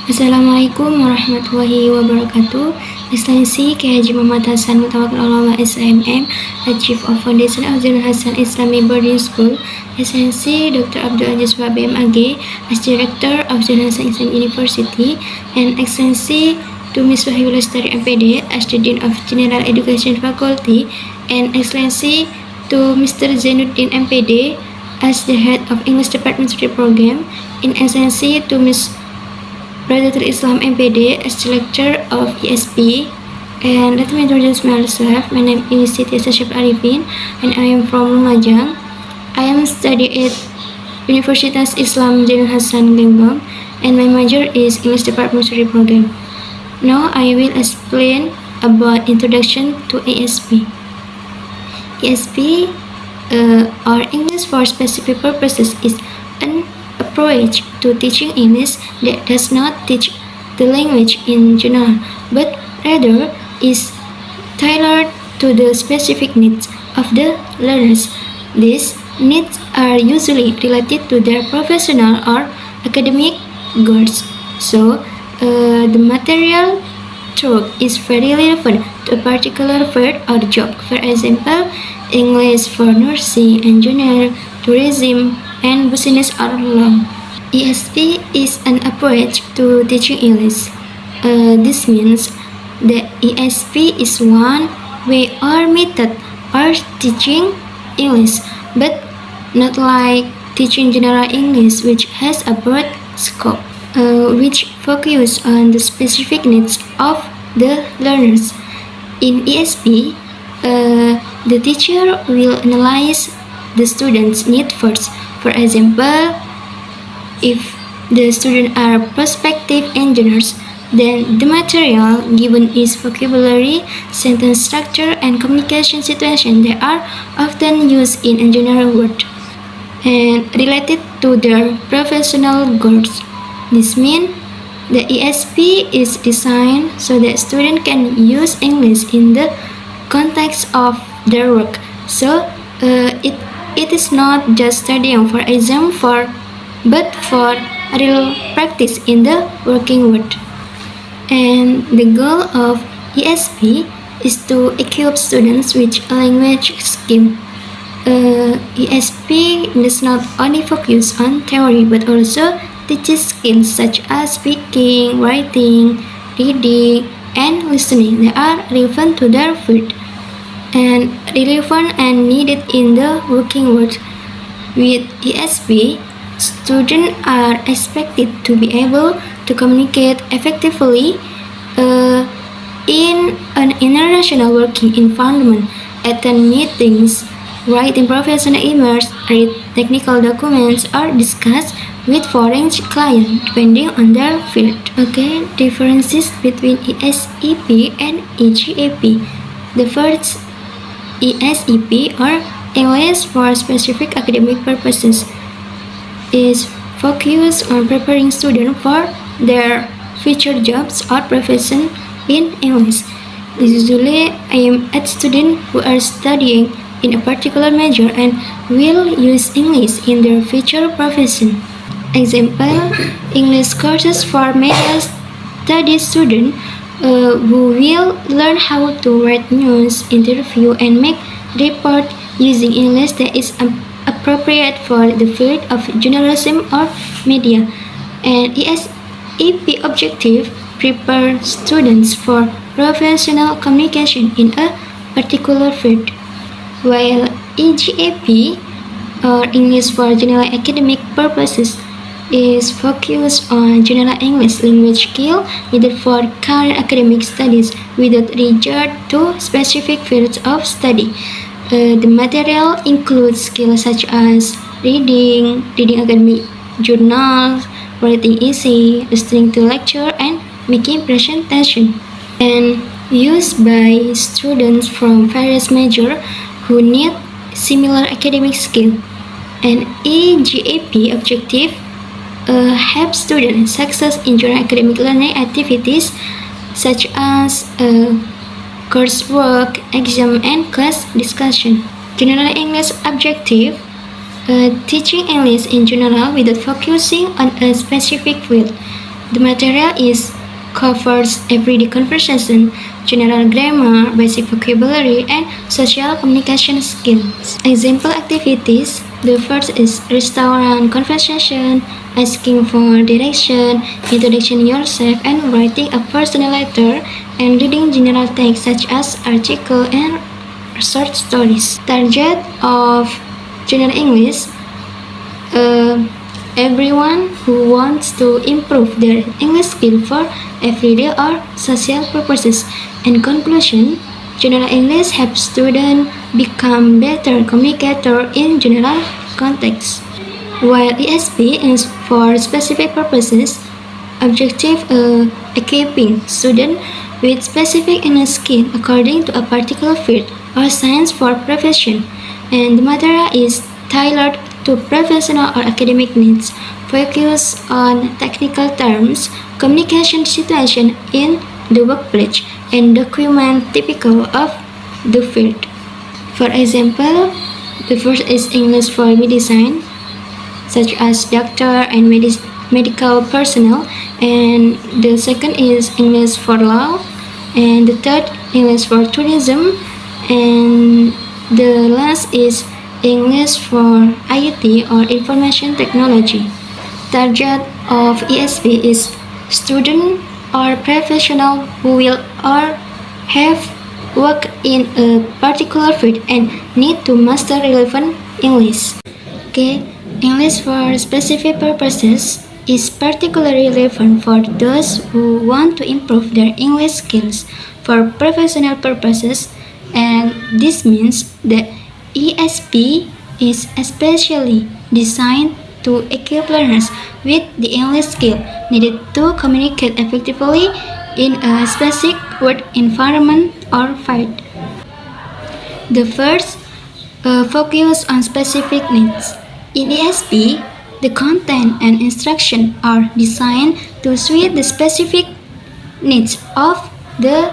Assalamualaikum warahmatullahi wabarakatuh. Excellency K. Haji Muhammad Hasan Mutawakil Ulama SIMM, the Chief of Foundation of Zainul Hasan Islamic Boarding School. Excellency Dr. Abdul Aziz Wahab MAG, as Director of Zainul Hasan Islamic University, and Excellency to Ms. Wahyu Lestari MPD, as the Dean of General Education Faculty, and Excellency to Mr. Zainuddin MPD, as the Head of English Department Study Program, in Excellency to Ms. Radatul Islam MPD as the lecturer of ESP. And let me introduce myself. My name is Siti Syarif Arifin and I am from Lumajang. I am studying at Universitas Islam Zainul Hasan Lembang and my major is English Department Study Program. Now I will explain about introduction to ESP. ESP or English for Specific Purposes is an approach to teaching English that does not teach the language in general, but rather is tailored to the specific needs of the learners. These needs are usually related to their professional or academic goals. So, the material taught is very relevant to a particular field or job. For example, English for nursing, engineering, tourism, and business are long. ESP is an approach to teaching English. This means that ESP is one way or method of teaching English, but not like teaching general English, which has a broad scope, which focus on the specific needs of the learners. In ESP, the teacher will analyze the student's need first. For example, if the students are prospective engineers, then the material given is vocabulary, sentence structure, and communication situation that are often used in engineering work and related to their professional goals. This means the ESP is designed so that students can use English in the context of their work. So it is not just studying for exam but for real practice in the working world. And the goal of ESP is to equip students with a language skill. ESP does not only focus on theory but also teaches skills such as speaking, writing, reading, and listening that are relevant to their field and relevant and needed in the working world. With ESP, students are expected to be able to communicate effectively in an international working environment, attend meetings, write in professional emails, read technical documents, or discuss with foreign clients depending on their field. Okay, differences between ESEP and EGAP. The first, ESEP or English for Specific Academic Purposes is focused on preparing students for their future jobs or profession in English. This usually aimed at students who are studying in a particular major and will use English in their future profession. Example, English courses for media studies students who will learn how to write news, interview, and make report using English that is appropriate for the field of journalism or media. And ESEP objective prepare students for professional communication in a particular field, while EGAP or English for General Academic Purposes is focused on general English language skill needed for current academic studies without regard to specific fields of study. The material includes skills such as reading academic journals, writing essay, listening to lecture, and making presentation, and used by students from various majors who need similar academic skill. And EGAP objective help students success in general academic learning activities such as coursework, exam, and class discussion. General English objective teaching English in general without focusing on a specific field. The material covers everyday conversation, general grammar, basic vocabulary, and social communication skills. Example activities: the first is restaurant conversation, asking for direction, introducing yourself, and writing a personal letter, and reading general text such as article and short stories. Target of General English: everyone who wants to improve their English skill for everyday or social purposes. In conclusion, General English helps students become better communicators in general contexts, while ESP is for specific purposes, objective equipping students with specific English skill according to a particular field or science for profession, and the material is tailored to professional or academic needs, focus on technical terms, communication situation in the workplace, and documents typical of the field. For example, the first is English for medicine, such as doctor and medical personnel, and the second is English for law, and the third English for tourism, and the last is English for IT or information technology. Target of ESP is student or professional who will or have worked in a particular field and need to master relevant English. Okay, English for specific purposes is particularly relevant for those who want to improve their English skills for professional purposes, and this means that ESP is especially designed to equip learners with the English skill needed to communicate effectively in a specific work environment or field. The first focus on specific needs. In ESP, the content and instruction are designed to suit the specific needs of the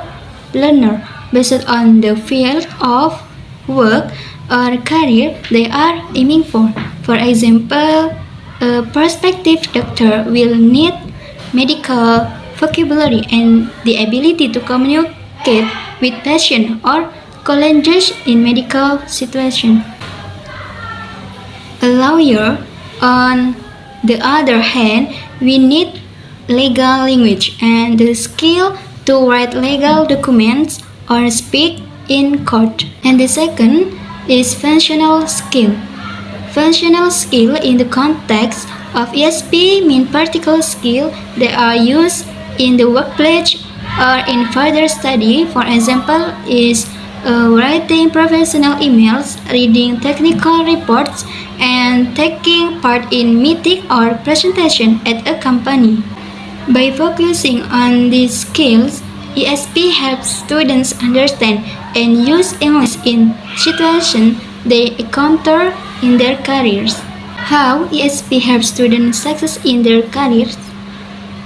learner based on the field of work or career they are aiming for. For example, a prospective doctor will need medical vocabulary and the ability to communicate with patients or colleagues in medical situations. A lawyer, on the other hand, we need legal language and the skill to write legal documents or speak in court. And the second is functional skill. Functional skill in the context of ESP mean particular skill that are used in the workplace or in further study. For example, is writing professional emails, reading technical reports, and taking part in meeting or presentation at a company. By focusing on these skills, ESP helps students understand and use English in situations they encounter in their careers. How ESP helps students success in their careers?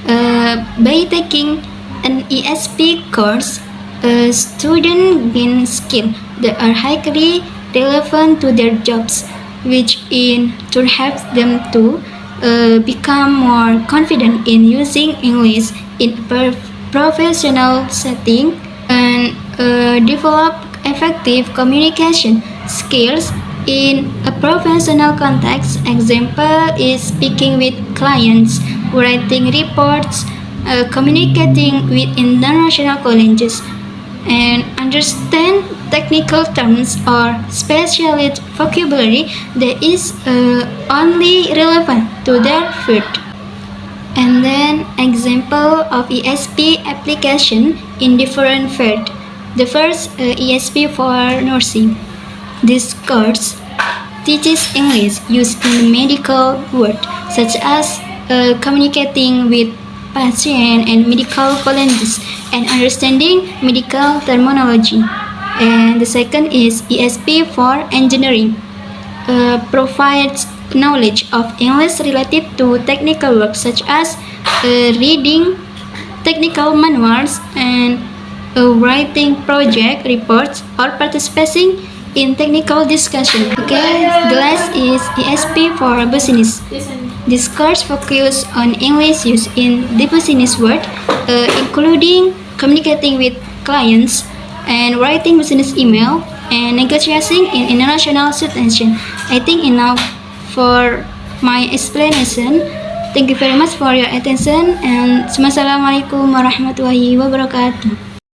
By taking an ESP course, a student gains skills that are highly relevant to their jobs, which in turn helps them to become more confident in using English in a professional setting and develop effective communication skills in a professional context. Example is speaking with clients, writing reports, communicating with international colleagues, and understand technical terms or specialist vocabulary that is only relevant to their field. And then example of ESP application in different fields. The first ESP for nursing. This course teaches English used in the medical world, such as communicating with patients and medical colleagues and understanding medical terminology. And the second is ESP for engineering. Provides knowledge of English related to technical work, such as reading technical manuals and writing project reports or participating in technical discussion. Okay, the last is ESP for business. This course focuses on English use in the business world, including communicating with clients and writing business email and negotiating in international situations. I think enough for my explanation. Thank you very much for your attention and Wassalamualaikum warahmatullahi wabarakatuh.